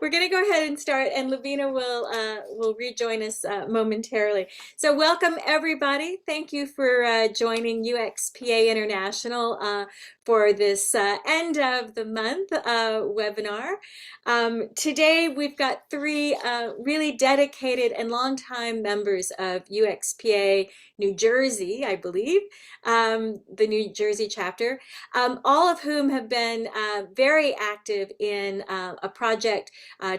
We're going to go ahead and start, and Lubina will rejoin us momentarily. So, welcome everybody. Thank you for joining UXPA International for this end of the month webinar. Today, we've got three really dedicated and longtime members of UXPA New Jersey, I believe, the New Jersey chapter, all of whom have been very active in a project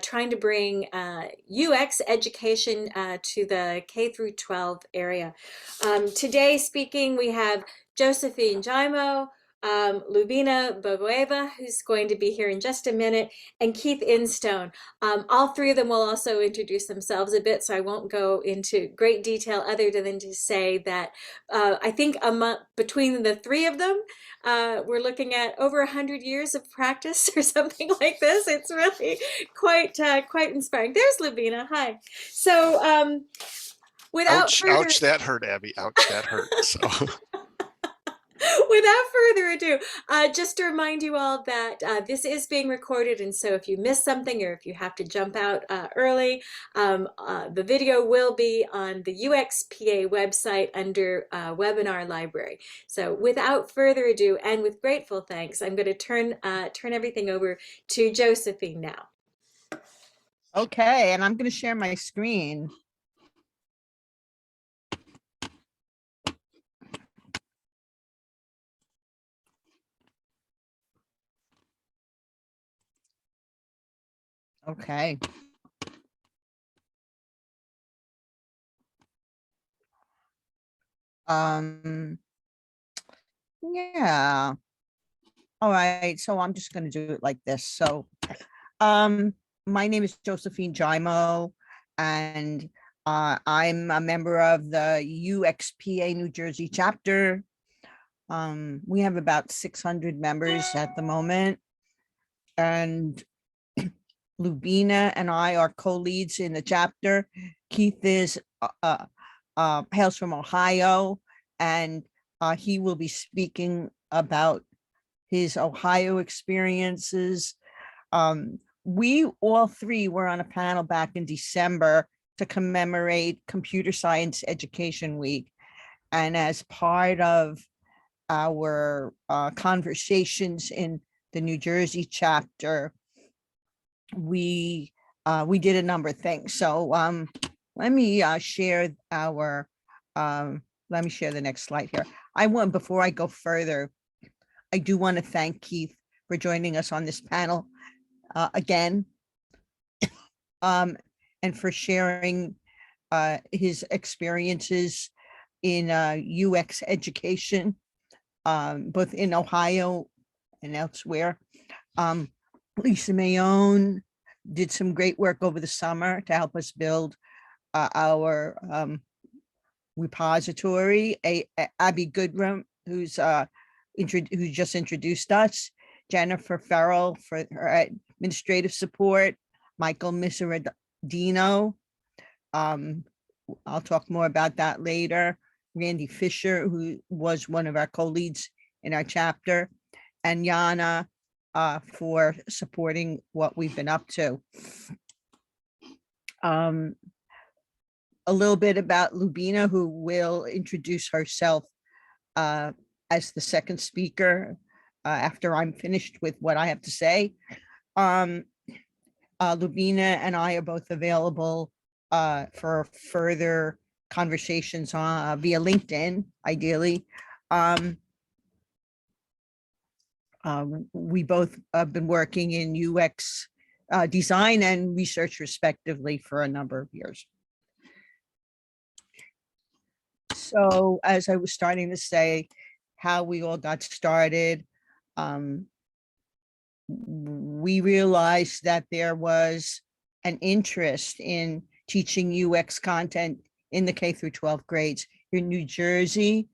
trying to bring UX education to the K-12 area. Today speaking, we have Josephine, Giaimo, Lubina, Bogoeva, who's going to be here in just a minute, and Keith Instone. All three of them will also introduce themselves a bit, so I won't go into great detail other than to say that I think between the three of them, we're looking at over 100 years of practice or something like this. It's really quite inspiring. There's Lubina. Hi. So without ouch, further ouch, that hurt, Abby. Ouch, that hurt. So. Without further ado, just to remind you all that this is being recorded, and so if you miss something or if you have to jump out early, the video will be on the UXPA website under webinar library. So without further ado, and with grateful thanks, I'm going to turn everything over to Josephine now. Okay, and I'm going to share my screen. Okay. Yeah. All right, so I'm just going to do it like this. So, my name is Josephine Giaimo, and I'm a member of the UXPA New Jersey chapter. We have about 600 members at the moment, and Lubina and I are co-leads in the chapter. Keith is hails from Ohio, and he will be speaking about his Ohio experiences. We all three were on a panel back in December to commemorate Computer Science Education Week. And as part of our conversations in the New Jersey chapter, we did a number of things. So let me share our, let me share the next slide here. Before I go further, I do want to thank Keith for joining us on this panel again, and for sharing his experiences in UX education, both in Ohio and elsewhere. Lisa Mayone did some great work over the summer to help us build our repository. Abby Goodrum, who just introduced us, Jennifer Farrell for her administrative support, Michael Miseradino. I'll talk more about that later. Randy Fisher, who was one of our co-leads in our chapter, and Yana for supporting what we've been up to. A little bit about Lubina, who will introduce herself as the second speaker after I'm finished with what I have to say. Lubina and I are both available for further conversations via LinkedIn, ideally. We both have been working in UX design and research respectively for a number of years. So as I was starting to say, how we all got started, we realized that there was an interest in teaching UX content in the K-12 grades. In New Jersey,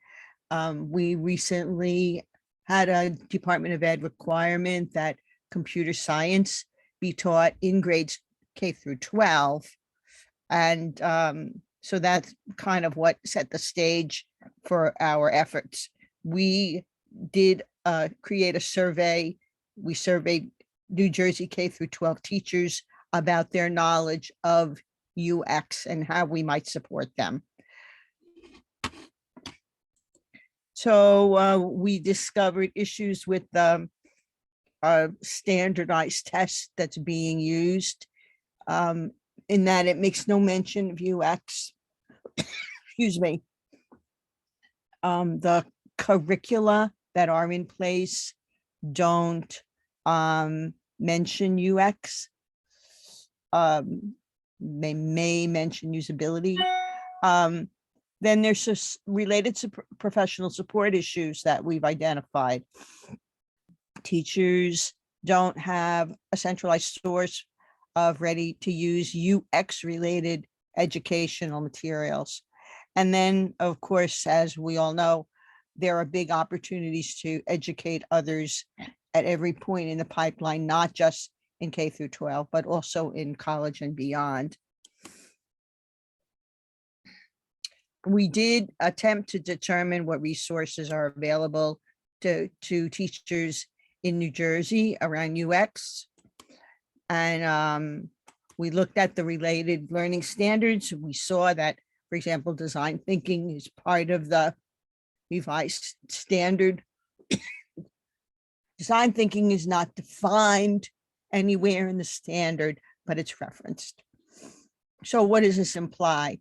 we recently had a Department of Ed requirement that computer science be taught in grades K-12. And so that's kind of what set the stage for our efforts. We did create a survey we surveyed New Jersey K through 12 teachers about their knowledge of UX and how we might support them. So we discovered issues with the standardized test that's being used, in that it makes no mention of UX. Excuse me. The curricula that are in place don't mention UX. They may mention usability. Then there's just related to professional support issues that we've identified. Teachers don't have a centralized source of ready to use UX related educational materials. And then, of course, as we all know, there are big opportunities to educate others at every point in the pipeline, not just in K through 12, but also in college and beyond. We did attempt to determine what resources are available to teachers in New Jersey around UX. And we looked at the related learning standards. We saw that, for example, design thinking is part of the revised standard. Design thinking is not defined anywhere in the standard, but it's referenced. So what does this imply?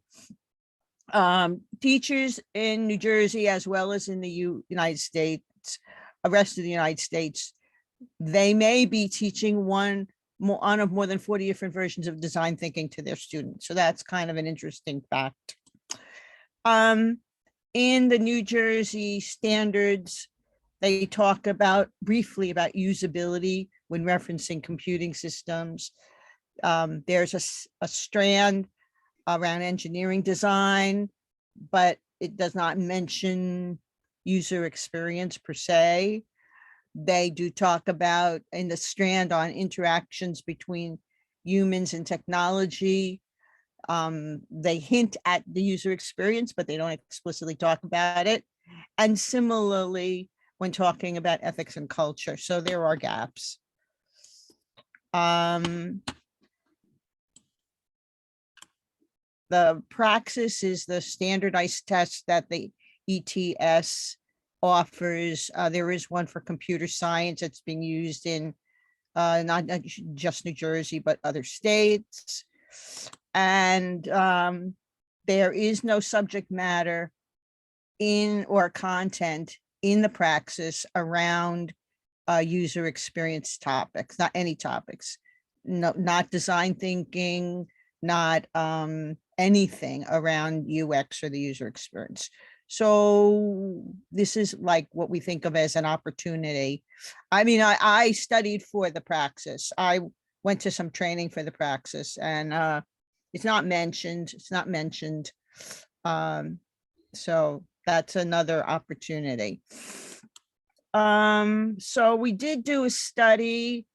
Teachers in New Jersey, as well as in the United States, the rest of the United States, they may be teaching one of more than 40 different versions of design thinking to their students. So that's kind of an interesting fact. In the New Jersey standards, they talk briefly about usability when referencing computing systems. There's a strand around engineering design, but it does not mention user experience per se. They do talk about in the strand on interactions between humans and technology. They hint at the user experience, but they don't explicitly talk about it. And similarly, when talking about ethics and culture. So there are gaps. The praxis is the standardized test that the ETS offers. There is one for computer science that's being used in not just New Jersey, but other states. And there is no subject matter or content in the praxis around user experience topics, not any topics, no, not design thinking, not anything around UX or the user experience. So this is like what we think of as an opportunity. I mean, I studied for the praxis. I went to some training for the praxis, and it's not mentioned. It's not mentioned. So that's another opportunity. So we did do a study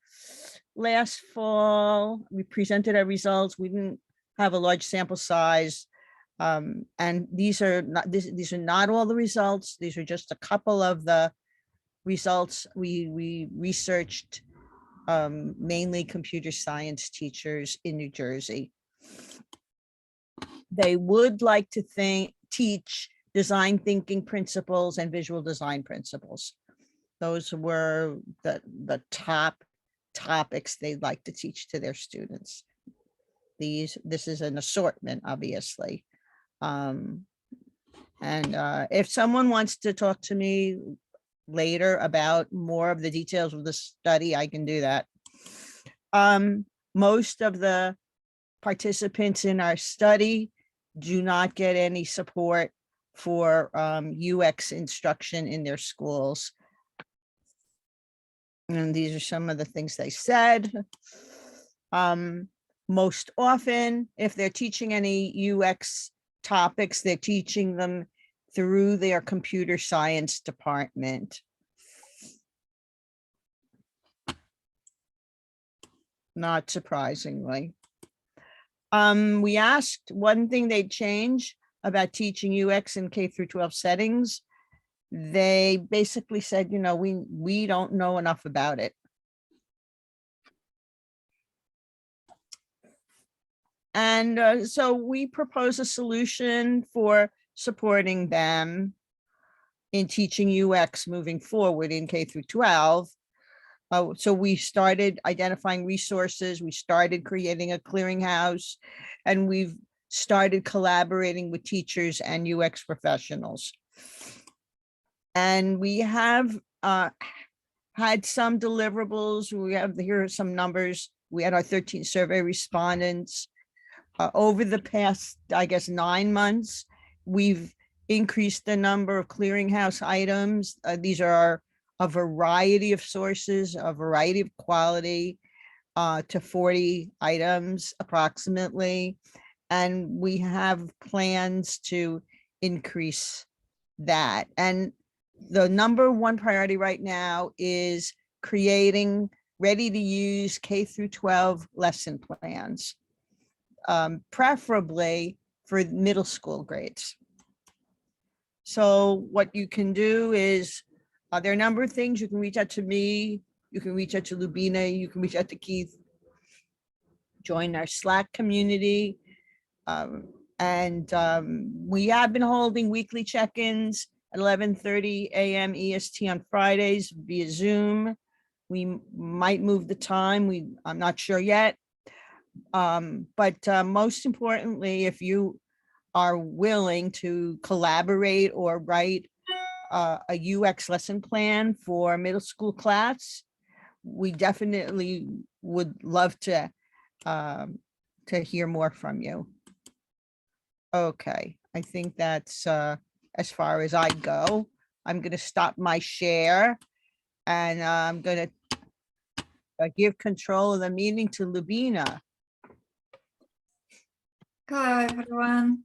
last fall. We presented our results. We didn't have a large sample size. And these are not all the results. These are just a couple of the results. We researched mainly computer science teachers in New Jersey. They would like to teach design thinking principles and visual design principles. Those were the top topics they'd like to teach to their students. This is an assortment, obviously. And if someone wants to talk to me later about more of the details of the study, I can do that. Most of the participants in our study do not get any support for UX instruction in their schools. And these are some of the things they said. Most often, if they're teaching any UX topics, they're teaching them through their computer science department. Not surprisingly. We asked one thing they'd change about teaching UX in K through 12 settings. They basically said, we don't know enough about it. And so we propose a solution for supporting them in teaching UX moving forward in K through 12. So we started identifying resources, we started creating a clearinghouse, and we've started collaborating with teachers and UX professionals. And we have had some deliverables. Here are some numbers. We had our 13 survey respondents. Over the past, I guess, 9 months, we've increased the number of clearinghouse items. These are a variety of sources, a variety of quality, to 40 items approximately. And we have plans to increase that. And the number one priority right now is creating ready to use K through 12 lesson plans, preferably for middle school grades. So what you can do is, there are a number of things. You can reach out to me, you can reach out to Lubina, you can reach out to Keith, join our Slack community. We have been holding weekly check-ins at 11:30 a.m. EST on Fridays via Zoom. We might move the time. I'm not sure yet. But most importantly, if you are willing to collaborate or write a UX lesson plan for middle school class, we definitely would love to hear more from you. Okay, I think that's as far as I go. I'm going to stop my share, and I'm going to give control of the meeting to Lubina. Hello, everyone.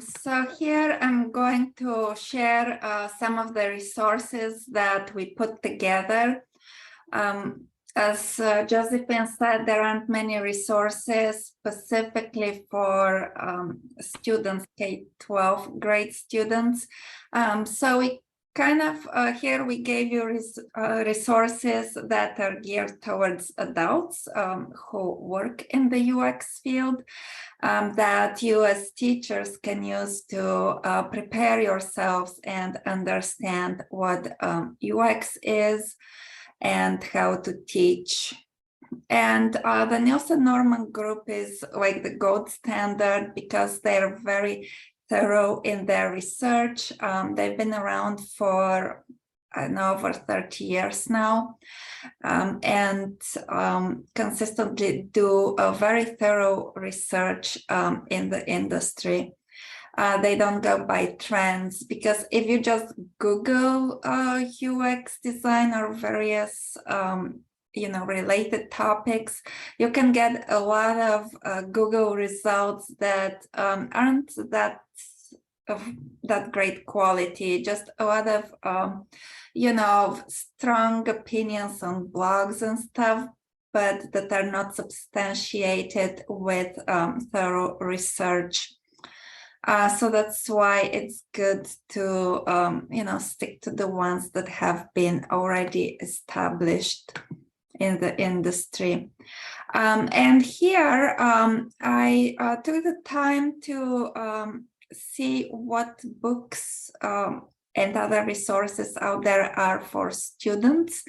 So here I'm going to share some of the resources that we put together. As Josephine said, there aren't many resources specifically for students, K-12 grade students. So we kind of, here we gave you resources that are geared towards adults who work in the UX field, that you as teachers can use to prepare yourselves and understand what UX is and how to teach. And the Nielsen-Norman group is like the gold standard because they're very thorough in their research. They've been around for, I don't know, over 30 years now, and consistently do a very thorough research in the industry. They don't go by trends, because if you just Google UX design or various related topics, you can get a lot of Google results that aren't that great quality, just a lot of strong opinions on blogs and stuff, but that are not substantiated with thorough research. So that's why it's good to stick to the ones that have been already established in the industry. And here I took the time to see what books and other resources out there are for students.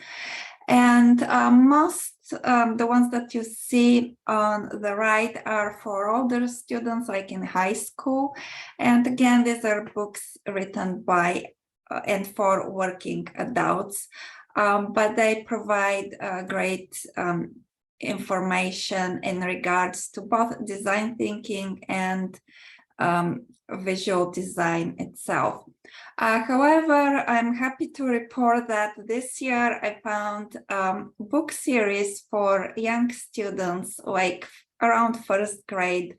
And most the ones that you see on the right are for older students, like in high school. And again, these are books written by and for working adults, but they provide great information in regards to both design thinking and visual design itself. However, I'm happy to report that this year I found book series for young students, like around first grade.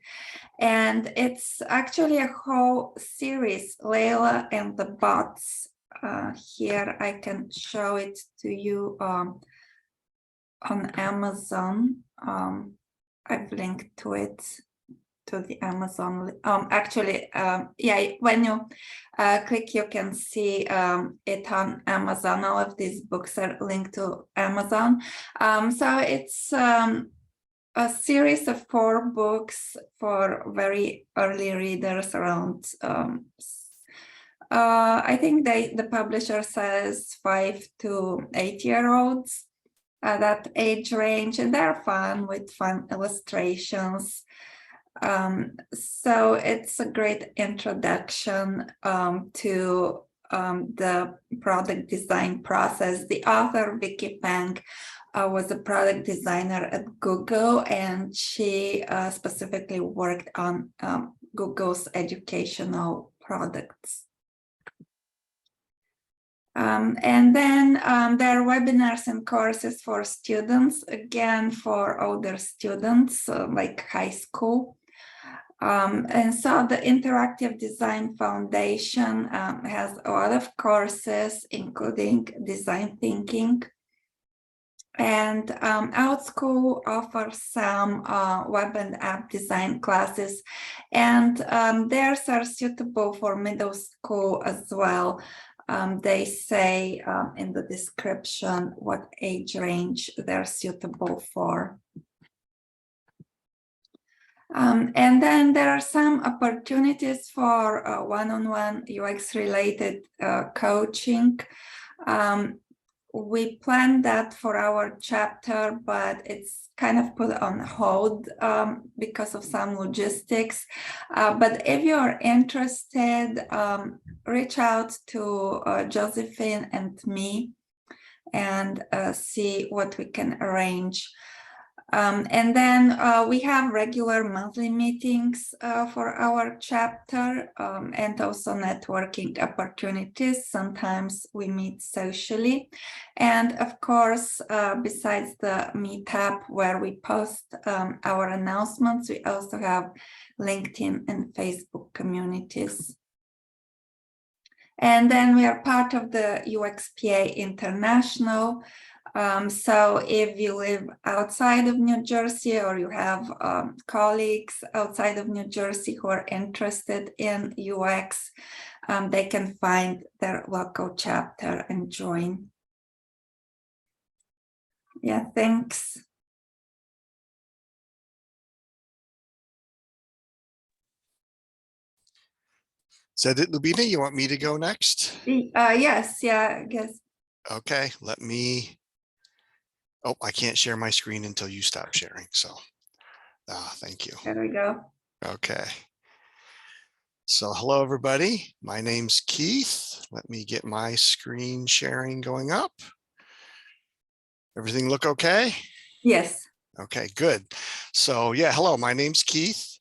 And it's actually a whole series, Layla and the Bots. Here I can show it to you on Amazon. I've linked to it, to the Amazon. Yeah, when you click, you can see it on Amazon. All of these books are linked to Amazon. So it's a series of 4 books for very early readers around, I think the publisher says 5 to 8-year-olds, that age range, and they're fun with fun illustrations. So it's a great introduction to the product design process. The author, Vicky Pang, was a product designer at Google, and she specifically worked on Google's educational products. And then there are webinars and courses for students, again, for older students, like high school. And so the Interactive Design Foundation has a lot of courses, including design thinking. And OutSchool offers some web and app design classes, and theirs are suitable for middle school as well. They say in the description what age range they're suitable for. And then there are some opportunities for one-on-one UX related coaching. We planned that for our chapter, but it's kind of put on hold because of some logistics. But if you're interested, reach out to Josephine and me and see what we can arrange. And then we have regular monthly meetings for our chapter, and also networking opportunities. Sometimes we meet socially. And of course, besides the meetup where we post our announcements, we also have LinkedIn and Facebook communities. And then we are part of the UXPA International. So if you live outside of New Jersey, or you have colleagues outside of New Jersey who are interested in UX, they can find their local chapter and join. Yeah, thanks. Is that it, Lubina? You want me to go next? Yes, yeah, I guess. Okay, let me. Oh, I can't share my screen until you stop sharing. So thank you. There we go. Okay. So hello, everybody. My name's Keith. Let me get my screen sharing going up. Everything look okay? Yes. Okay, good. So yeah, hello, my name's Keith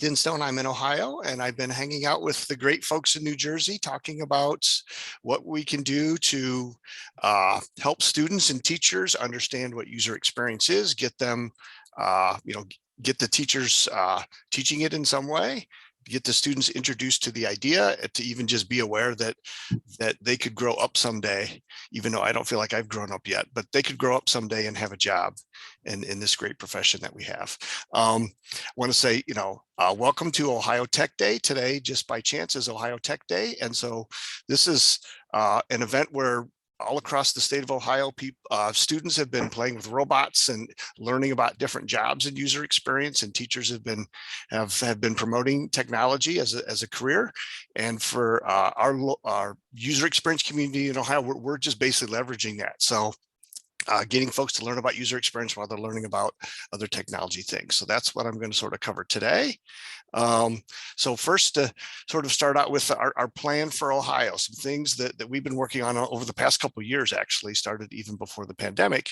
Instone. I'm in Ohio, and I've been hanging out with the great folks in New Jersey, talking about what we can do to help students and teachers understand what user experience is, get them, get the teachers teaching it in some way, get the students introduced to the idea, to even just be aware that they could grow up someday, even though I don't feel like I've grown up yet, but they could grow up someday and have a job in this great profession that we have. I want to say, welcome to Ohio Tech Day. Today, just by chance, is Ohio Tech Day. And so this is an event where all across the state of Ohio, students have been playing with robots and learning about different jobs and user experience, and teachers have been promoting technology as a career. And for our user experience community in Ohio, we're just basically leveraging that. So getting folks to learn about user experience while they're learning about other technology things. So that's what I'm going to sort of cover today. So first, to sort of start out with our plan for Ohio, some things that we've been working on over the past couple of years, actually started even before the pandemic.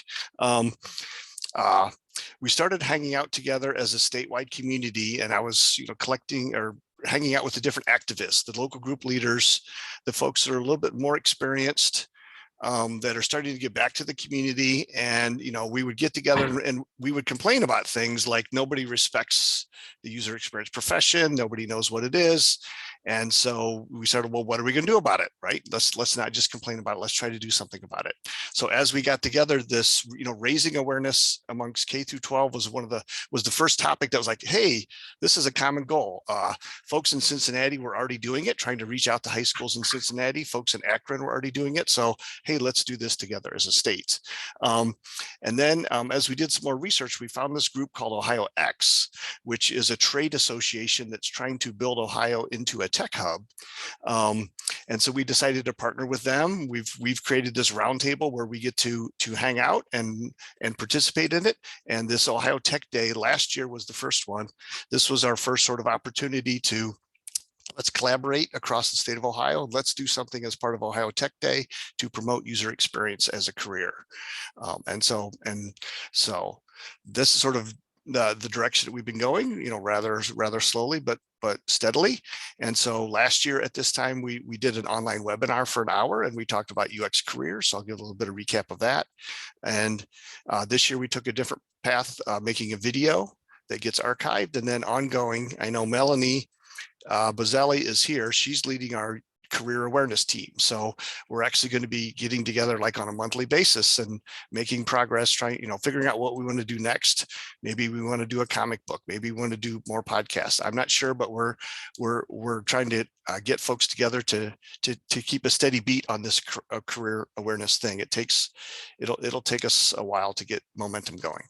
We started hanging out together as a statewide community, and I was, collecting or hanging out with the different activists, the local group leaders, the folks that are a little bit more experienced, that are starting to get back to the community. And, we would get together and we would complain about things like nobody respects the user experience profession. Nobody knows what it is. And so we started, well, what are we going to do about it? Right? Let's not just complain about it. Let's try to do something about it. So as we got together, this, raising awareness amongst K-12 was the first topic that was like, hey, this is a common goal. Folks in Cincinnati were already doing it, trying to reach out to high schools in Cincinnati. Folks in Akron were already doing it. So, hey, hey, let's do this together as a state. And then as we did some more research, we found this group called Ohio X, which is a trade association that's trying to build Ohio into a tech hub. And so we decided to partner with them. We've created this roundtable where we get to hang out and participate in it. And this Ohio Tech Day last year was the first one. This was our first sort of opportunity to let's collaborate across the state of Ohio. Let's do something as part of Ohio Tech Day to promote user experience as a career. And so this is sort of the direction that we've been going, you know, rather slowly, but steadily. And so last year at this time, we did an online webinar for an hour and we talked about UX careers. So I'll give a little bit of recap of that. And this year we took a different path, making a video that gets archived and then ongoing. I know Melanie Bozzelli is here. She's leading our career awareness team. So we're actually going to be getting together like on a monthly basis and making progress, trying, you know, figuring out what we want to do next. Maybe we want to do a comic book. Maybe we want to do more podcasts. I'm not sure, but we're trying to get folks together to keep a steady beat on this career awareness thing. It'll take us a while to get momentum going.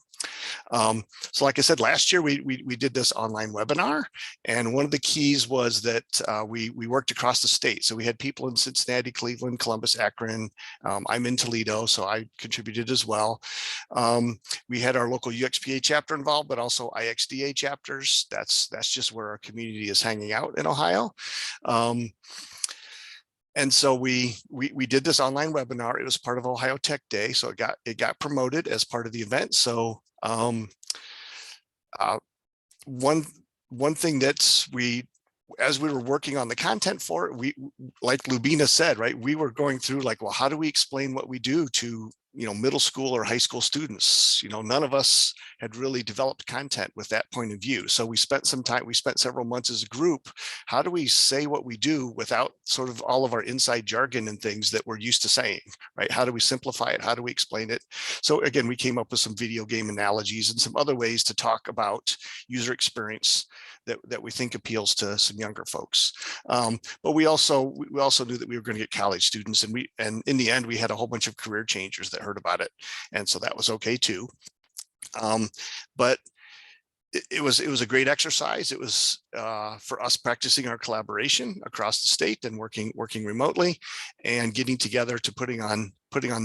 So like I said, last year we did this online webinar, and one of the keys was that we worked across the state. So we had people in Cincinnati, Cleveland, Columbus, Akron. I'm in Toledo, so I contributed as well. We had our local UXPA chapter involved, but also IXDA chapters. That's just where our community is hanging out in Ohio. And so we did this online webinar. It was part of Ohio Tech Day, so it got promoted as part of the event. So one thing that's as we were working on the content for it, we, like Lubina said, right, we were going through like, well, how do we explain what we do to, you know, middle school or high school students? You know, none of us had really developed content with that point of view. So we spent several months as a group. How do we say what we do without sort of all of our inside jargon and things that we're used to saying, right? How do we simplify it? How do we explain it? So again, we came up with some video game analogies and some other ways to talk about user experience that we think appeals to some younger folks. But we also knew that we were going to get college students, and in the end, we had a whole bunch of career changers that heard about it. And so that was okay too. But it was a great exercise. It was for us practicing our collaboration across the state and working remotely and getting together to putting on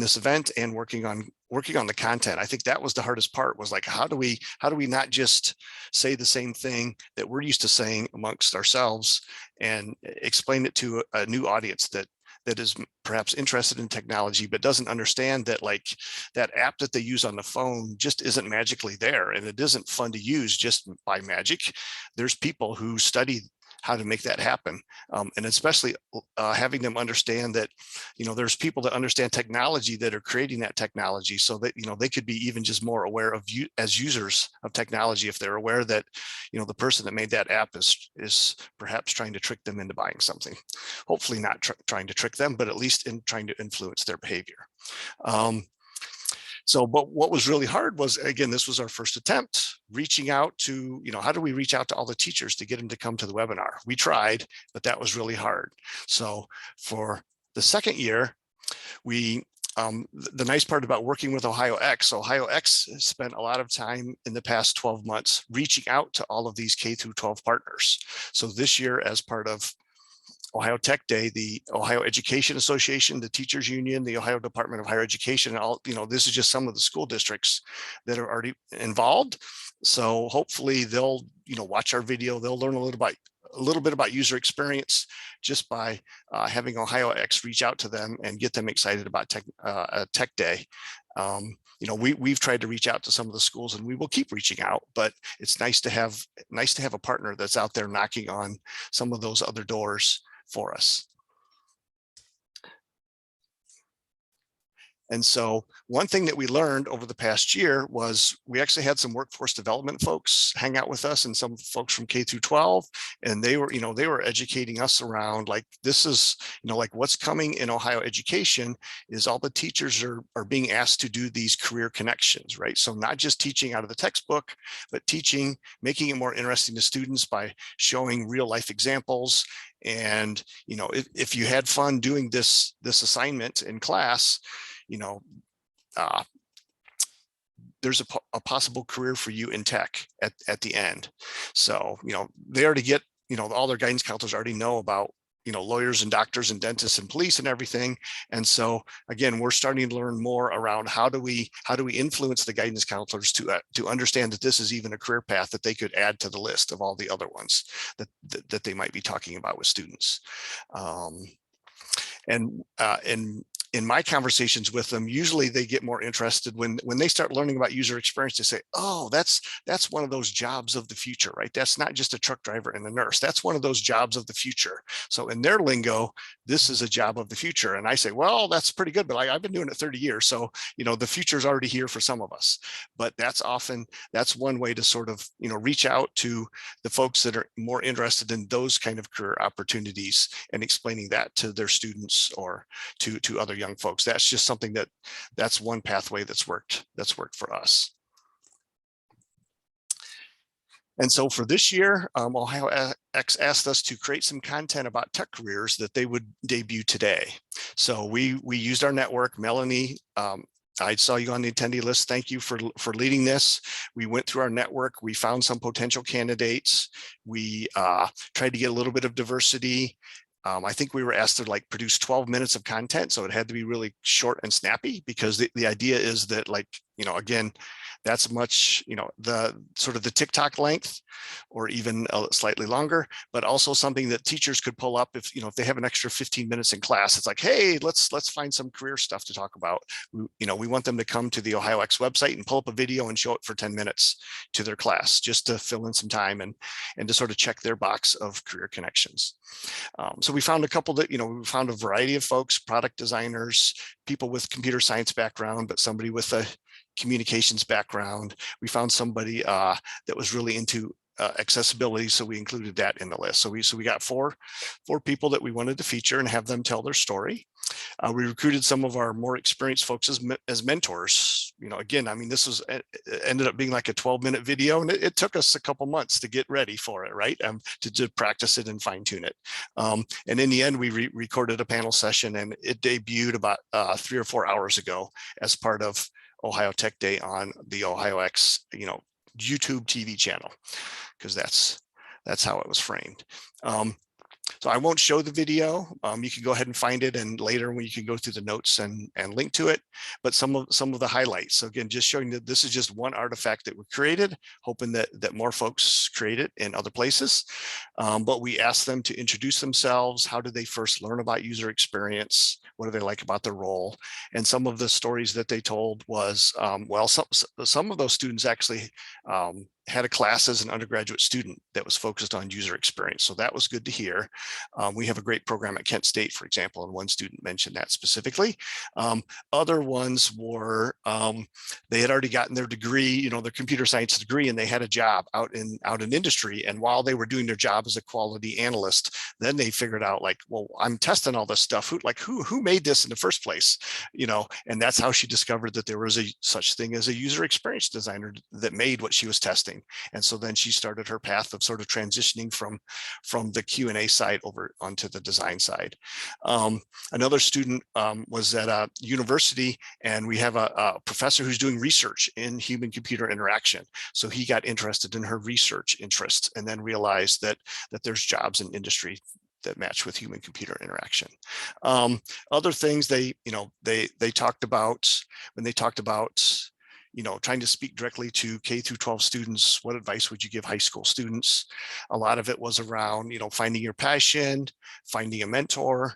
this event and working on the content. I think that was the hardest part, was like, how do we not just say the same thing that we're used to saying amongst ourselves and explain it to a new audience that is perhaps interested in technology, but doesn't understand that like that app that they use on the phone just isn't magically there. And it isn't fun to use just by magic. There's people who study how to make that happen. And especially having them understand that, you know, there's people that understand technology that are creating that technology, so that, you know, they could be even just more aware of you as users of technology if they're aware that, you know, the person that made that app is perhaps trying to trick them into buying something. Hopefully not trying to trick them, but at least in trying to influence their behavior. But what was really hard was, again, this was our first attempt reaching out to, you know, how do we reach out to all the teachers to get them to come to the webinar? We tried, but that was really hard. So for the second year, the nice part about working with Ohio X has spent a lot of time in the past 12 months reaching out to all of these K-12 partners. So this year, as part of Ohio Tech Day, the Ohio Education Association, the Teachers Union, the Ohio Department of Higher Education, and all, you know, this is just some of the school districts that are already involved. So hopefully they'll, you know, watch our video. They'll learn a little bit about user experience just by having Ohio X reach out to them and get them excited about Tech Day. You know, we've tried to reach out to some of the schools, and we will keep reaching out, but it's nice to have a partner that's out there knocking on some of those other doors for us. And so one thing that we learned over the past year was we actually had some workforce development folks hang out with us, and some folks from K through 12, and they were educating us around, like, this is, like, what's coming in Ohio education is all the teachers are being asked to do these career connections, right? So not just teaching out of the textbook, but teaching, making it more interesting to students by showing real life examples. And, if you had fun doing this assignment in class, there's a possible career for you in tech at the end. So, they already get, all their guidance counselors already know about, lawyers and doctors and dentists and police and everything. And so again, we're starting to learn more around how do we influence the guidance counselors to understand that this is even a career path that they could add to the list of all the other ones that they might be talking about with students. And in my conversations with them, usually they get more interested when they start learning about user experience. They say, oh, that's one of those jobs of the future, right? That's not just a truck driver and a nurse. That's one of those jobs of the future. So in their lingo, this is a job of the future. And I say, well, that's pretty good, but I've been doing it 30 years. So, the future is already here for some of us. But that's one way to sort of, reach out to the folks that are more interested in those kind of career opportunities and explaining that to their students or to other young folks. That's just something that's one pathway that's worked for us. And so for this year, Ohio X asked us to create some content about tech careers that they would debut today. So we used our network. Melanie, I saw you on the attendee list. Thank you for leading this. We went through our network. We found some potential candidates. We tried to get a little bit of diversity. I think we were asked to produce 12 minutes of content. So it had to be really short and snappy, because the idea is that, again, that's much, the sort of the TikTok length, or even slightly longer, but also something that teachers could pull up if they have an extra 15 minutes in class. It's like, hey, let's find some career stuff to talk about. We want them to come to the Ohio X website and pull up a video and show it for 10 minutes to their class, just to fill in some time and to sort of check their box of career connections. So we found a couple that, we found a variety of folks: product designers, people with computer science background, but somebody with a communications background. We found somebody that was really into accessibility, so we included that in the list. So we got four people that we wanted to feature and have them tell their story. We recruited some of our more experienced folks as mentors. Again, this ended up being like a 12-minute video, and it took us a couple months to get ready for it, right? To practice it and fine tune it. And in the end, we recorded a panel session, and it debuted about 3 or 4 hours ago as part of Ohio Tech Day on the Ohio X, YouTube TV channel, because that's how it was framed. So I won't show the video. You can go ahead and find it, and later when you can go through the notes and link to it. But some of the highlights. So again, just showing that this is just one artifact that we created, hoping that more folks create it in other places. But we asked them to introduce themselves. How did they first learn about user experience? What do they like about their role? And some of the stories that they told was, some of those students actually had a class as an undergraduate student that was focused on user experience. So that was good to hear. We have a great program at Kent State, for example, and one student mentioned that specifically. Other ones were, they had already gotten their degree, their computer science degree, and they had a job out in industry. And while they were doing their job as a quality analyst, then they figured out, well, I'm testing all this stuff. Who made this in the first place? And that's how she discovered that there was such thing as a user experience designer that made what she was testing. And so then she started her path of sort of transitioning from the Q&A side over onto the design side. Another student was at a university, and we have a professor who's doing research in human computer interaction. So he got interested in her research interests, and then realized that there's jobs in industry that match with human computer interaction. Other things they talked about when they talked about trying to speak directly to K through 12 students. What advice would you give high school students? A lot of it was around, finding your passion, finding a mentor.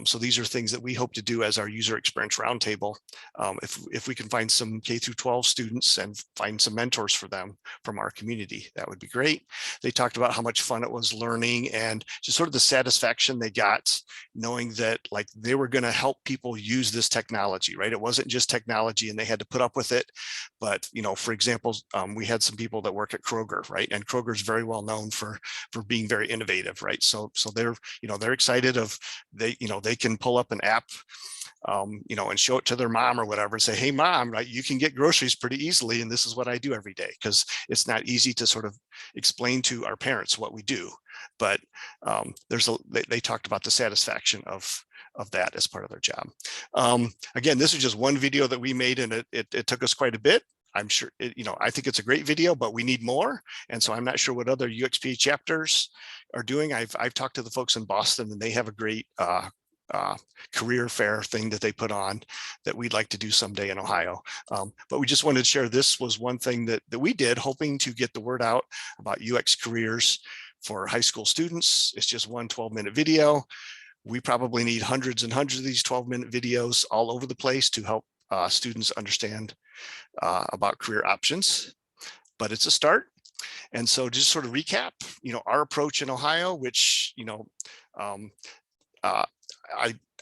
So these are things that we hope to do as our user experience roundtable. If we can find some K through 12 students and find some mentors for them from our community, that would be great. They talked about how much fun it was learning and just sort of the satisfaction they got knowing that like they were going to help people use this technology, right? It wasn't just technology and they had to put up with it. But, for example, we had some people that work at Kroger, right? And Kroger is very well known for being very innovative, right? So they're, they're excited they can pull up an app, and show it to their mom or whatever and say, hey, mom, right, you can get groceries pretty easily. And this is what I do every day, because it's not easy to sort of explain to our parents what we do. But they talked about the satisfaction of that as part of their job. Again, this is just one video that we made, and it took us quite a bit. I'm sure, I think it's a great video, but we need more. And so I'm not sure what other UXPA chapters are doing. I've talked to the folks in Boston, and they have a great career fair thing that they put on that we'd like to do someday in Ohio. But we just wanted to share, this was one thing that we did, hoping to get the word out about UX careers for high school students. It's just one 12-minute video. We probably need hundreds and hundreds of these 12-minute videos all over the place to help students understand about career options, but it's a start. And so just sort of recap, our approach in Ohio, which,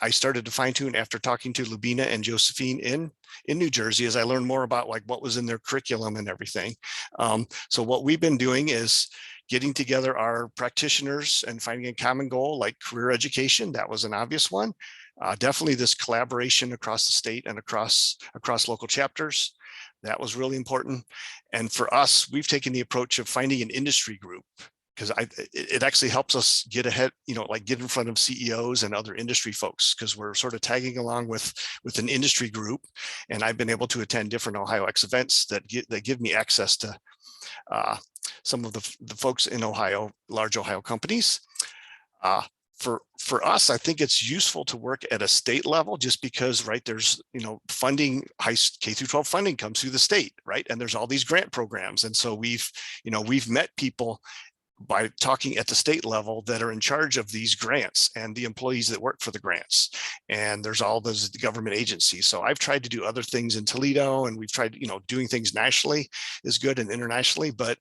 I started to fine tune after talking to Lubina and Josephine in New Jersey, as I learned more about like what was in their curriculum and everything. So what we've been doing is getting together our practitioners and finding a common goal, like career education. That was an obvious one. Definitely this collaboration across the state and across local chapters. That was really important. And for us, we've taken the approach of finding an industry group, because it actually helps us get ahead, like get in front of CEOs and other industry folks, because we're sort of tagging along with an industry group. And I've been able to attend different Ohio X events that give me access to some of the folks in Ohio, large Ohio companies. For us, I think it's useful to work at a state level, just because, right, there's, funding, high K through 12 funding comes through the state, right? And there's all these grant programs. And so we've met people by talking at the state level that are in charge of these grants and the employees that work for the grants. And there's all those government agencies. So I've tried to do other things in Toledo, and we've tried, doing things nationally is good, and internationally, but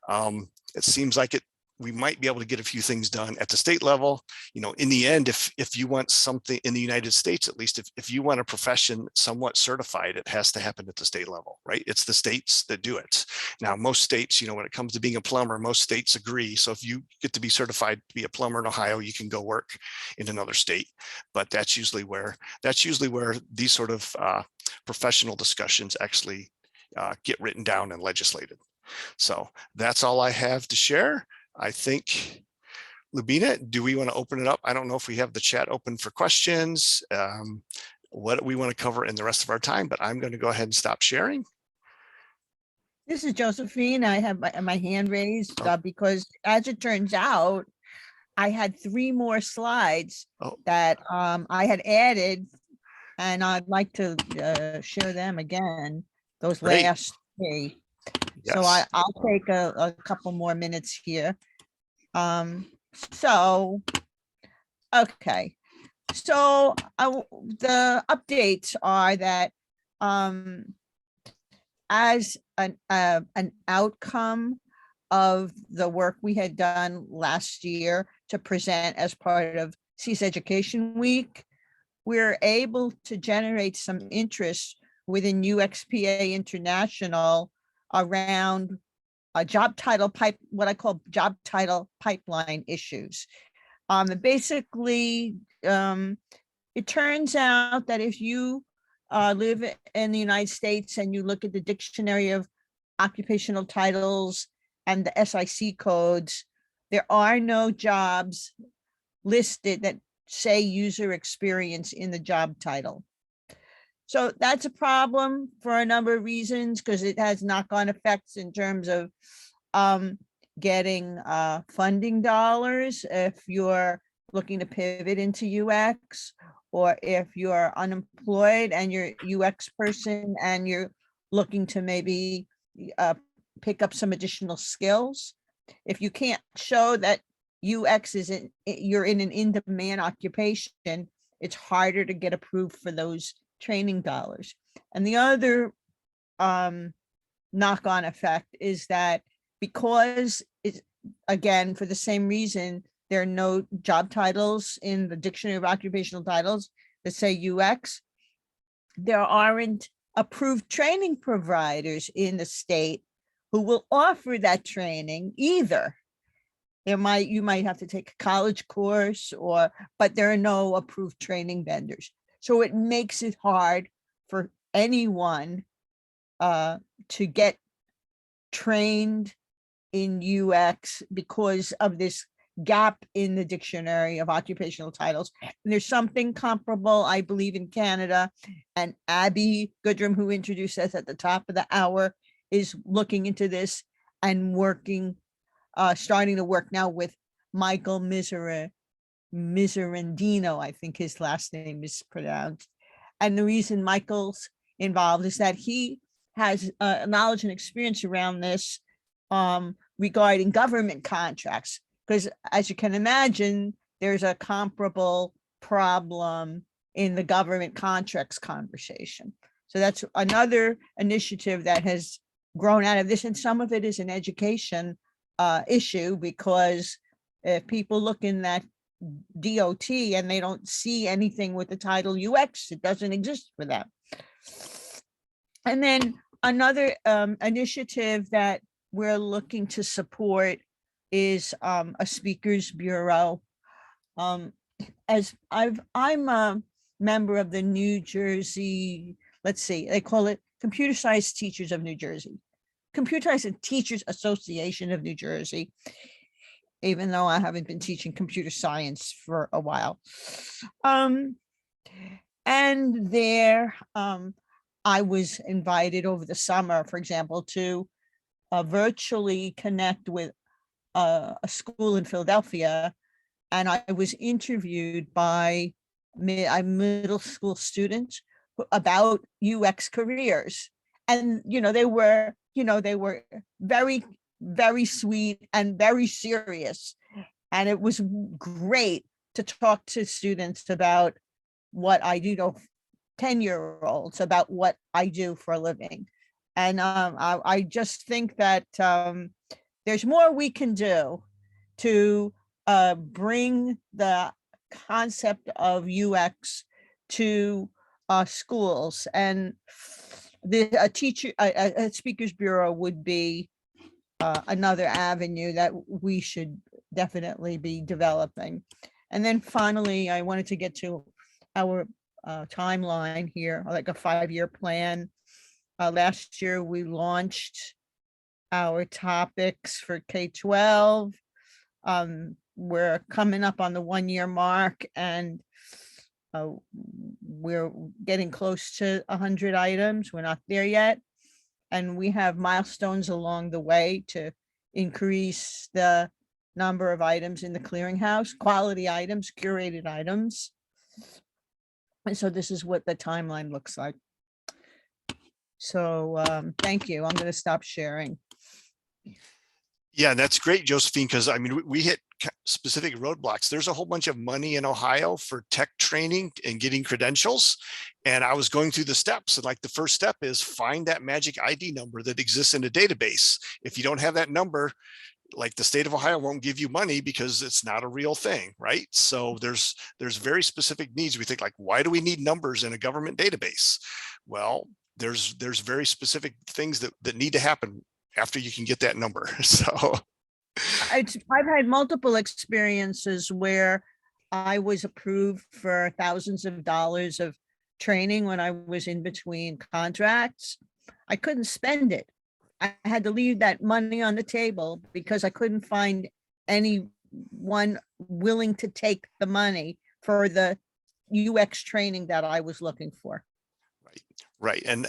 it seems like we might be able to get a few things done at the state level. In the end, if you want something in the United States, at least if you want a profession somewhat certified, it has to happen at the state level, right? It's the states that do it. Now, most states, when it comes to being a plumber, most states agree. So if you get to be certified to be a plumber in Ohio, you can go work in another state. But that's usually where these sort of professional discussions actually get written down and legislated. So that's all I have to share. I think, Lubina, do we want to open it up? I don't know if we have the chat open for questions, what we want to cover in the rest of our time, but I'm going to go ahead and stop sharing. This is Josephine. I have my hand raised because, as it turns out, I had 3 more slides that I had added, and I'd like to share them again, those Great. last 3. Yes. So I'll take a couple more minutes here. Okay. So the updates are that as an outcome of the work we had done last year to present as part of CESE Education Week, we're able to generate some interest within UXPA International around a what I call job title pipeline issues. Basically, it turns out that if you live in the United States and you look at the dictionary of occupational titles and the SIC codes, there are no jobs listed that say user experience in the job title. So that's a problem for a number of reasons, because it has knock-on effects in terms of getting funding dollars if you're looking to pivot into UX, or if you're unemployed and you're UX person and you're looking to maybe pick up some additional skills. If you can't show that UX you're in an in-demand occupation, it's harder to get approved for those training dollars. And the other knock-on effect is that because it's, again, for the same reason, there are no job titles in the Dictionary of Occupational Titles that say UX, there aren't approved training providers in the state who will offer that training either. You might have to take a college course but there are no approved training vendors. So it makes it hard for anyone to get trained in UX because of this gap in the Dictionary of Occupational Titles. And there's something comparable, I believe, in Canada, and Abby Goodrum, who introduced us at the top of the hour, is looking into this and starting to work now with Michael Miserandino, I think his last name is pronounced. And the reason Michael's involved is that he has knowledge and experience around this regarding government contracts. Because as you can imagine, there's a comparable problem in the government contracts conversation. So that's another initiative that has grown out of this. And some of it is an education issue, because if people look in that DOT and they don't see anything with the title UX, it doesn't exist for them. And then another initiative that we're looking to support is a speakers bureau. As I'm a member of the New Jersey, let's see, they call it Computer Science Teachers of New Jersey, Computer Science Teachers Association of New Jersey, even though I haven't been teaching computer science for a while. And there, I was invited over the summer, for example, to virtually connect with a school in Philadelphia, and I was interviewed by middle school students about UX careers. And they were very, very sweet and very serious. And it was great to talk to students about what I do, 10-year-olds, about what I do for a living. And I just think that there's more we can do to bring the concept of UX to schools. And a speakers bureau would be another avenue that we should definitely be developing. And then finally, I wanted to get to our timeline here, like a 5-year plan. Last year, we launched our topics for K-12. We're coming up on the 1-year mark, and we're getting close to 100 items. We're not there yet. And we have milestones along the way to increase the number of items in the clearinghouse, quality items, curated items. And so this is what the timeline looks like. So thank you. I'm going to stop sharing. Yeah, that's great, Josephine, because I mean, we hit specific roadblocks. There's a whole bunch of money in Ohio for tech training and getting credentials. And I was going through the steps, and like the first step is find that magic ID number that exists in a database. If you don't have that number, like the state of Ohio won't give you money because it's not a real thing, right? So there's very specific needs. We think like, why do we need numbers in a government database? Well, there's very specific things that need to happen after you can get that number. So I've had multiple experiences where I was approved for thousands of dollars of training when I was in between contracts. I couldn't spend it. I had to leave that money on the table because I couldn't find anyone willing to take the money for the UX training that I was looking for. Right. And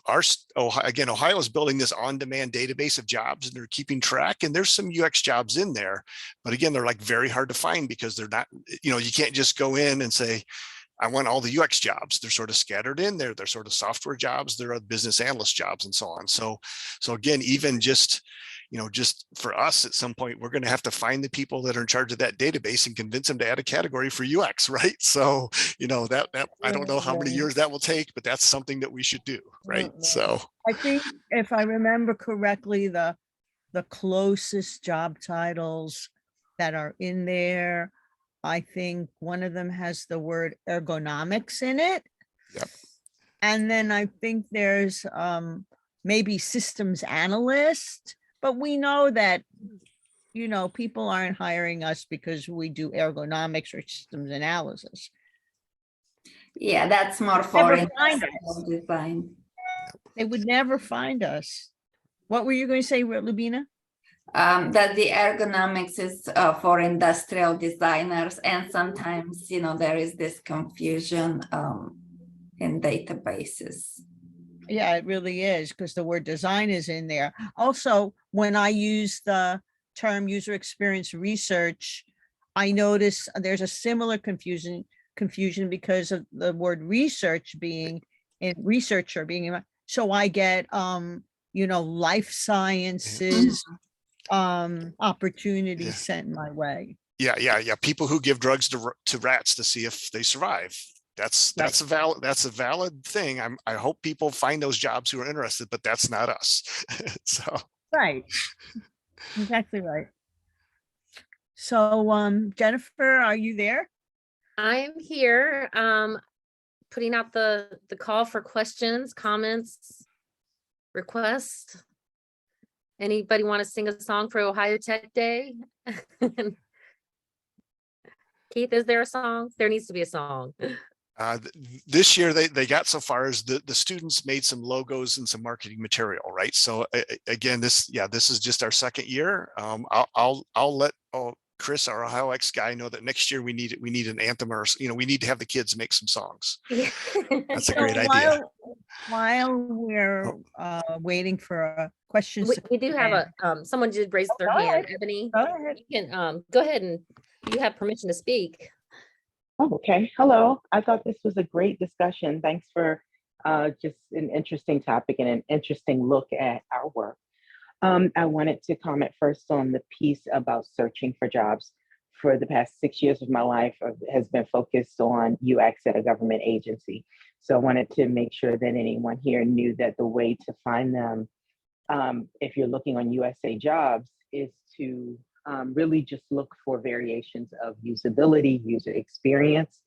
Ohio is building this on-demand database of jobs, and they're keeping track, and there's some UX jobs in there, but again, they're like very hard to find because they're not, you can't just go in and say, I want all the UX jobs. They're sort of scattered in there. They're sort of software jobs. There are business analyst jobs and so on. So again, even just, just for us at some point, we're going to have to find the people that are in charge of that database and convince them to add a category for UX, right? So, that I don't know how many years that will take, but that's something that we should do, right? So I think if I remember correctly, the closest job titles that are in there, I think one of them has the word ergonomics in it. Yep. And then I think there's maybe systems analyst, but we know that, people aren't hiring us because we do ergonomics or systems analysis. Yeah, that's more for Never find industrial us. design. They would never find us. What were you going to say, Lubina? That the ergonomics is for industrial designers, and sometimes there is this confusion in databases. Yeah, it really is, because the word design is in there. Also, when I use the term user experience research, I notice there's a similar confusion because of the word research being in researcher being, so I get life sciences opportunities sent my way. Yeah. People who give drugs to rats to see if they survive. That's a valid thing. I hope people find those jobs who are interested, but that's not us. So Right. Exactly right. So Jennifer, are you there? I'm here, putting out the call for questions, comments, requests. Anybody want to sing a song for Ohio Tech Day? Keith, is there a song? There needs to be a song. This year they got so far as the students made some logos and some marketing material, right? So again, this is just our second year. I'll let Chris, our Ohio X guy, know that next year we need an anthem, or we need to have the kids make some songs. That's a great idea. While we're waiting for questions, We do have someone did raise their go hand. ahead. Ebony, Go ahead. you can go ahead, and you have permission to speak. Oh, okay. Hello. I thought this was a great discussion. Thanks for just an interesting topic and an interesting look at our work. I wanted to comment first on the piece about searching for jobs. For the past 6 years of my life has been focused on UX at a government agency. So I wanted to make sure that anyone here knew that the way to find them, if you're looking on USA Jobs, is to really just look for variations of usability, user experience,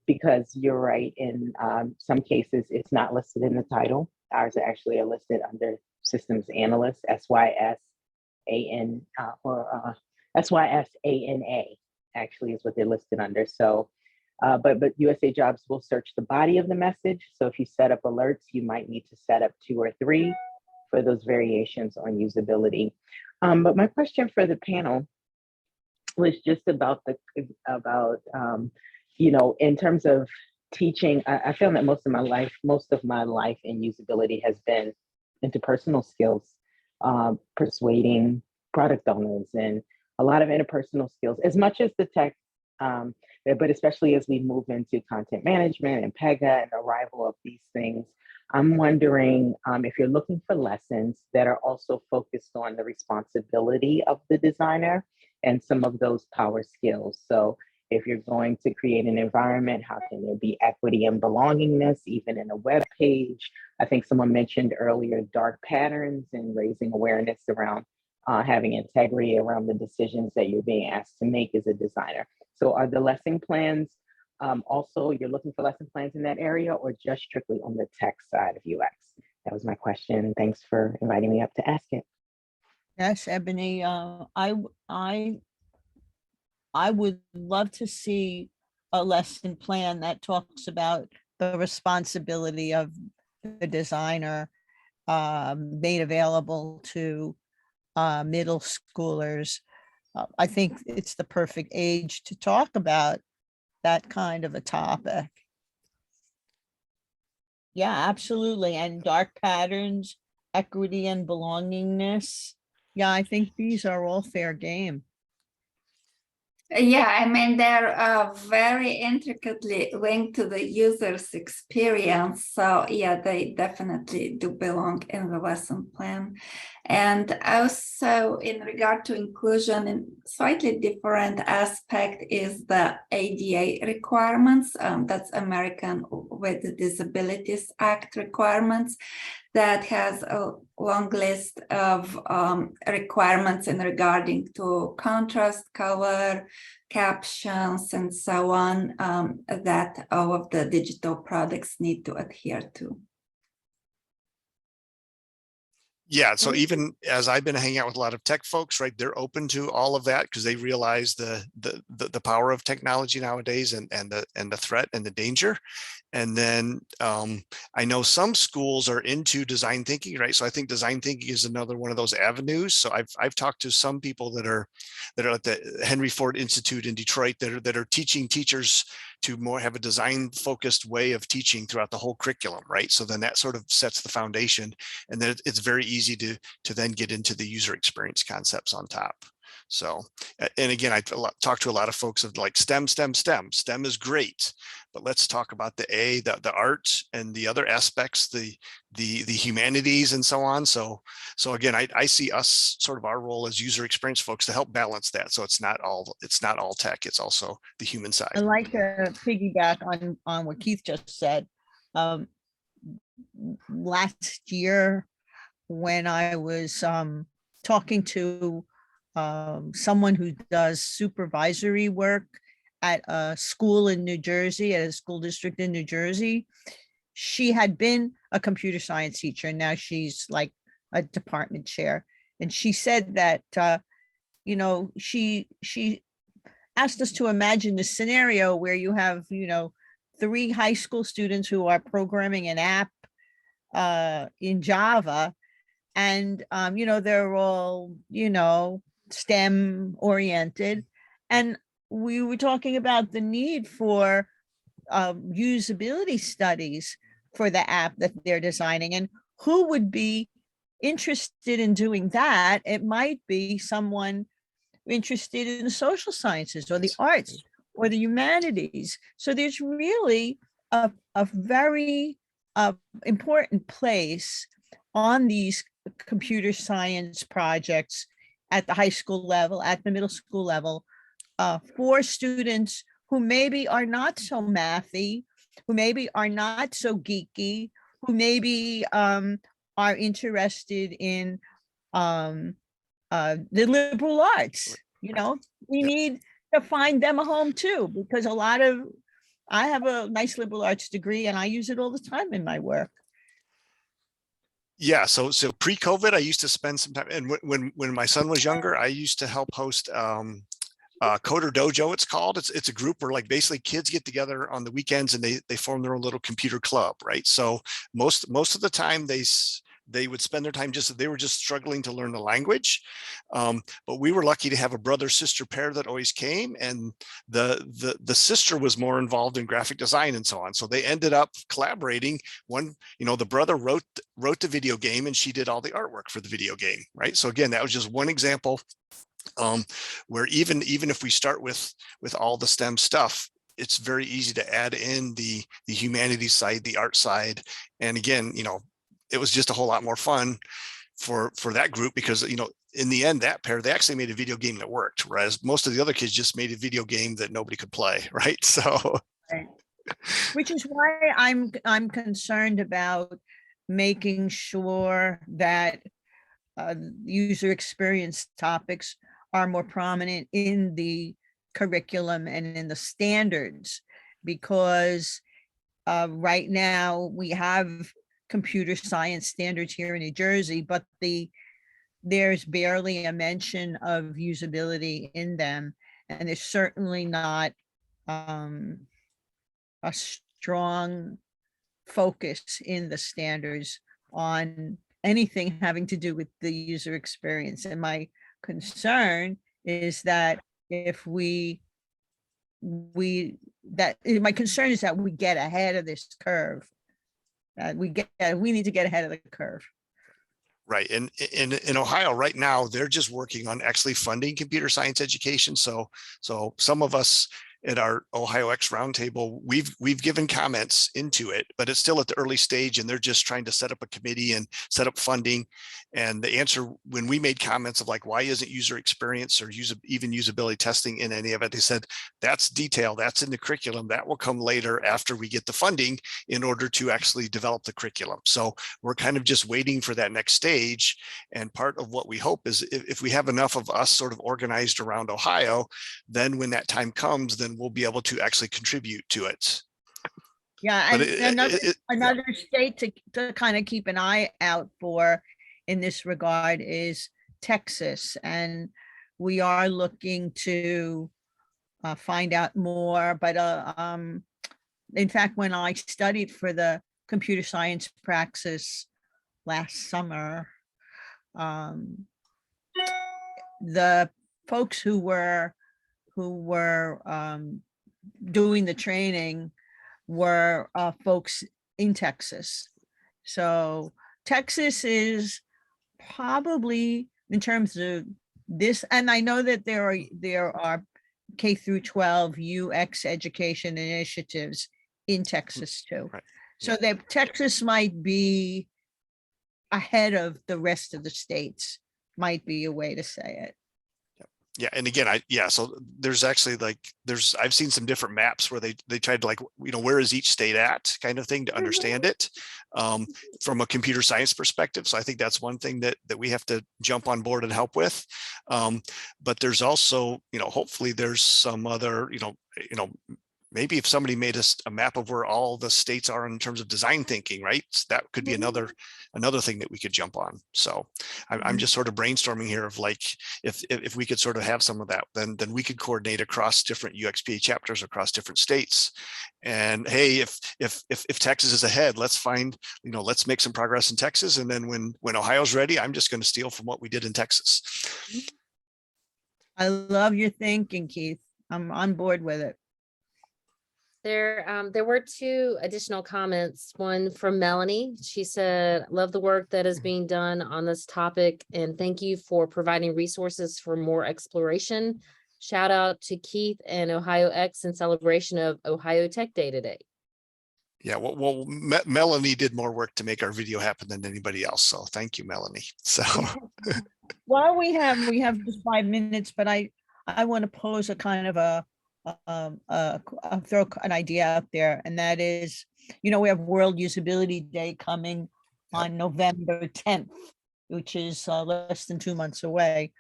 because you're right, in some cases, it's not listed in the title. Ours actually are listed under systems analyst, SYSAN, or SYSANA actually is what they're listed under. So, but USA Jobs will search the body of the message. So if you set up alerts, you might need to set up 2 or 3 for those variations on usability. But my question for the panel was just about in terms of teaching. I found that most of my life in usability has been interpersonal skills, persuading product owners, and a lot of interpersonal skills, as much as the tech, but especially as we move into content management and PEGA and the arrival of these things. I'm wondering if you're looking for lessons that are also focused on the responsibility of the designer and some of those power skills. So if you're going to create an environment, how can there be equity and belongingness, even in a web page? I think someone mentioned earlier dark patterns and raising awareness around having integrity around the decisions that you're being asked to make as a designer. So are the lesson plans also, you're looking for lesson plans in that area, or just strictly on the tech side of UX? That was my question. Thanks for inviting me up to ask it. Yes, Ebony, I would love to see a lesson plan that talks about the responsibility of the designer made available to middle schoolers. I think it's the perfect age to talk about that kind of a topic. Yeah, absolutely. And dark patterns, equity and belongingness. Yeah, I think these are all fair game. Yeah, I mean, they're very intricately linked to the user's experience. So yeah, they definitely do belong in the lesson plan. And also in regard to inclusion, in slightly different aspect is the ADA requirements. That's American with Disabilities Act requirements. That has a long list of requirements in regarding to contrast, color, captions, and so on, that all of the digital products need to adhere to. Yeah, so even as I've been hanging out with a lot of tech folks, right, they're open to all of that because they realize the power of technology nowadays and the threat and the danger. And then I know some schools are into design thinking, right? So I think design thinking is another one of those avenues. So I've talked to some people that are at the Henry Ford Institute in Detroit that are teaching teachers to more have a design focused way of teaching throughout the whole curriculum, right? So then that sort of sets the foundation, and then it's very easy to then get into the user experience concepts on top. So, and again, I talk to a lot of folks of like STEM. STEM is great, but let's talk about the art and the other aspects, the humanities and so on. So again, I see us sort of our role as user experience folks to help balance that. So it's not all tech. It's also the human I side. like to piggyback on what Keith just said. Last year, when I was talking to someone who does supervisory work at a school in New Jersey, at a school district in New Jersey, she had been a computer science teacher, and now she's like a department chair. And she said that, she asked us to imagine the scenario where you have, 3 high school students who are programming an app in Java, and they're all STEM oriented, and we were talking about the need for usability studies for the app that they're designing, and who would be interested in doing that. It might be someone interested in the social sciences or the arts or the humanities. So there's really a very important place on these computer science projects at the high school level, at the middle school level, for students who maybe are not so mathy, who maybe are not so geeky, who maybe are interested in the liberal arts. We need to find them a home too, because I have a nice liberal arts degree and I use it all the time in my work. Yeah, so pre-COVID, I used to spend some time, and when my son was younger, I used to help host Coder Dojo, it's called. It's a group where like basically kids get together on the weekends and they form their own little computer club, right? So most of the time they would spend their time they were just struggling to learn the language. But we were lucky to have a brother-sister pair that always came, and the sister was more involved in graphic design and so on. So they ended up collaborating. The brother wrote the video game and she did all the artwork for the video game, right? So again, that was just one example where even if we start with all the STEM stuff, it's very easy to add in the humanities side, the art side. And again, it was just a whole lot more fun for that group because, in the end, that pair, they actually made a video game that worked, whereas most of the other kids just made a video game that nobody could play, right? So, right. Which is why I'm concerned about making sure that user experience topics are more prominent in the curriculum and in the standards, because right now we have computer science standards here in New Jersey, but there's barely a mention of usability in them, and there's certainly not a strong focus in the standards on anything having to do with the user experience. And my concern is that my concern is that we get ahead of this curve. We need to get ahead of the curve. Right. And in Ohio right now, they're just working on actually funding computer science education. So some of us at our Ohio X roundtable, we've given comments into it, but it's still at the early stage and they're just trying to set up a committee and set up funding. And the answer when we made comments of like, why isn't user experience or even usability testing in any of it? They said, that's detail, that's in the curriculum, that will come later after we get the funding in order to actually develop the curriculum. So we're kind of just waiting for that next stage. And part of what we hope is if we have enough of us sort of organized around Ohio, then when that time comes, then we'll be able to actually contribute to it. Yeah, But and another state to kind of keep an eye out for in this regard is Texas. And we are looking to find out more. But in fact, when I studied for the computer science praxis last summer, the folks who were doing the training were folks in Texas. So Texas is probably, in terms of this, and I know that there are K through 12 UX education initiatives in Texas too. Right. So that Texas might be ahead of the rest of the states, might be a way to say it. Yeah. And again, so there's actually I've seen some different maps where they tried to like, where is each state at kind of thing to understand it from a computer science perspective. So I think that's one thing that we have to jump on board and help with. But there's also, hopefully there's some other, maybe if somebody made a map of where all the states are in terms of design thinking, right? So that could be another thing that we could jump on. So I'm just sort of brainstorming here of like, if we could sort of have some of that, then we could coordinate across different UXPA chapters across different states. And hey, if Texas is ahead, let's find, let's make some progress in Texas. And then when Ohio's ready, I'm just going to steal from what we did in Texas. I love your thinking, Keith. I'm on board with it. There were two additional comments. One from Melanie. She said, love the work that is being done on this topic and thank you for providing resources for more exploration. Shout out to Keith and Ohio X in celebration of Ohio Tech Day today. Yeah, well, Melanie did more work to make our video happen than anybody else. So thank you, Melanie. So Well, we have just 5 minutes, but I want to pose a kind of I'll throw an idea out there, and that is, we have World Usability Day coming on November 10th, which is less than 2 months away.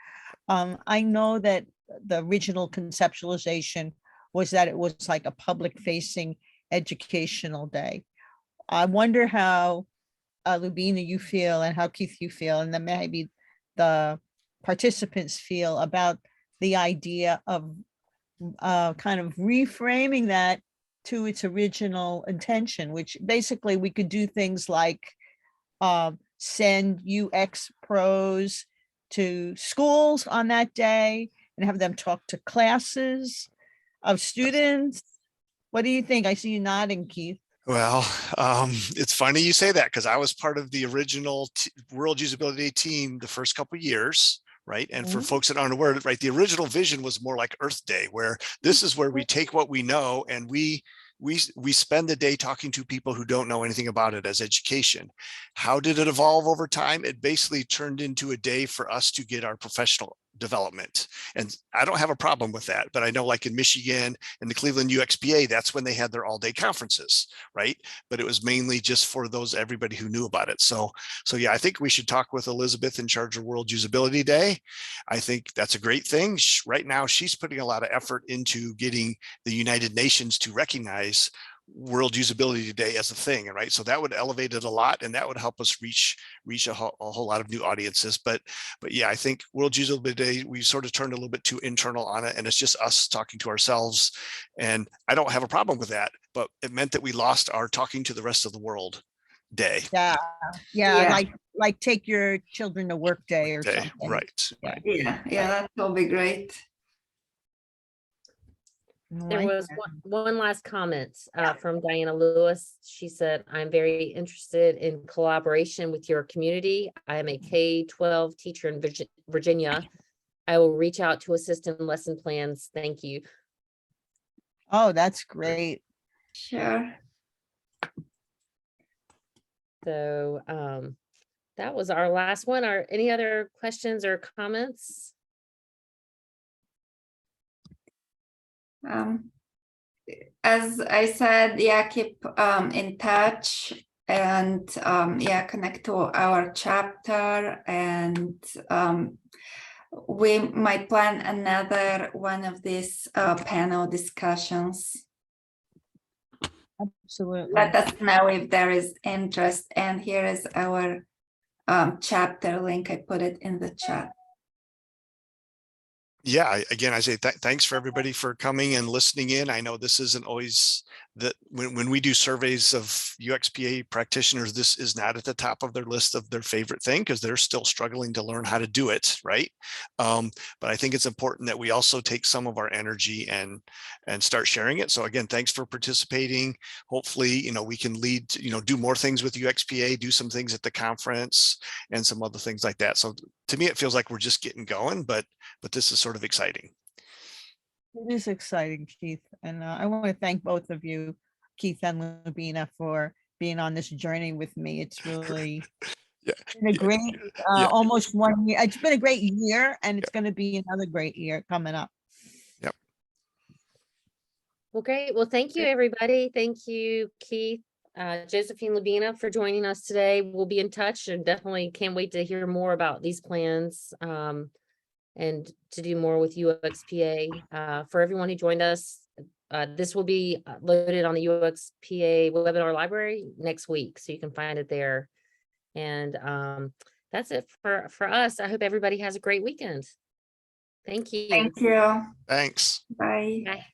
I know that the original conceptualization was that it was like a public-facing educational day. I wonder how Lubina you feel and how Keith you feel, and then maybe the participants feel about the idea of kind of reframing that to its original intention, which basically we could do things like send UX pros to schools on that day and have them talk to classes of students. What do you think? I see you nodding, Keith. Well, it's funny you say that because I was part of the original World Usability Day team the first couple of years. Right. And for folks that aren't aware, right, the original vision was more like Earth Day, where this is where we take what we know and we spend the day talking to people who don't know anything about it as education. How did it evolve over time? It basically turned into a day for us to get our professional development. And I don't have a problem with that, but I know like in Michigan and the Cleveland UXPA, that's when they had their all-day conferences, right? But it was mainly just for everybody who knew about it. So yeah, I think we should talk with Elizabeth in charge of World Usability Day. I think that's a great thing. Right now, she's putting a lot of effort into getting the United Nations to recognize World Usability Day as a thing, right? So that would elevate it a lot, and that would help us reach a whole lot of new audiences. But yeah, I think World Usability Day, we sort of turned a little bit too internal on it, and it's just us talking to ourselves. And I don't have a problem with that, but it meant that we lost our talking to the rest of the world day. Yeah. Like take your children to work day or something. Right. Yeah, that will be great. There Like was that. one last comment from Diana Lewis. She said, I'm very interested in collaboration with your community. I am a K-12 teacher in Virginia. I will reach out to assist in lesson plans. Thank you. Oh, that's great. Sure. So that was our last one. Are any other questions or comments? As I said, yeah, keep in touch and yeah, connect to our chapter, and we might plan another one of these panel discussions. Absolutely. Let us know if there is interest, and here is our chapter link. I put it in the chat. Yeah, again, I say thanks for everybody for coming and listening in. I know this isn't always that when we do surveys of UXPA practitioners, this is not at the top of their list of their favorite thing because they're still struggling to learn how to do it, right? But I think it's important that we also take some of our energy and start sharing it. So again, thanks for participating. Hopefully, we can lead, do more things with UXPA, do some things at the conference and some other things like that. So to me, it feels like we're just getting going, but this is sort of exciting. It is exciting, Keith. And I want to thank both of you, Keith and Lubina, for being on this journey with me. It's really Yeah, been a great, yeah. almost 1 year. It's been a great year, and it's going to be another great year coming up. Yep. Well, great. Well, thank you, everybody. Thank you, Keith, Josephine, Lubina, for joining us today. We'll be in touch and definitely can't wait to hear more about these plans and to do more with UXPA. For everyone who joined us, this will be loaded on the UXPA webinar library next week, so you can find it there. And that's it for us. I hope everybody has a great weekend. Thank you. Thank you. Thanks. Bye. Bye.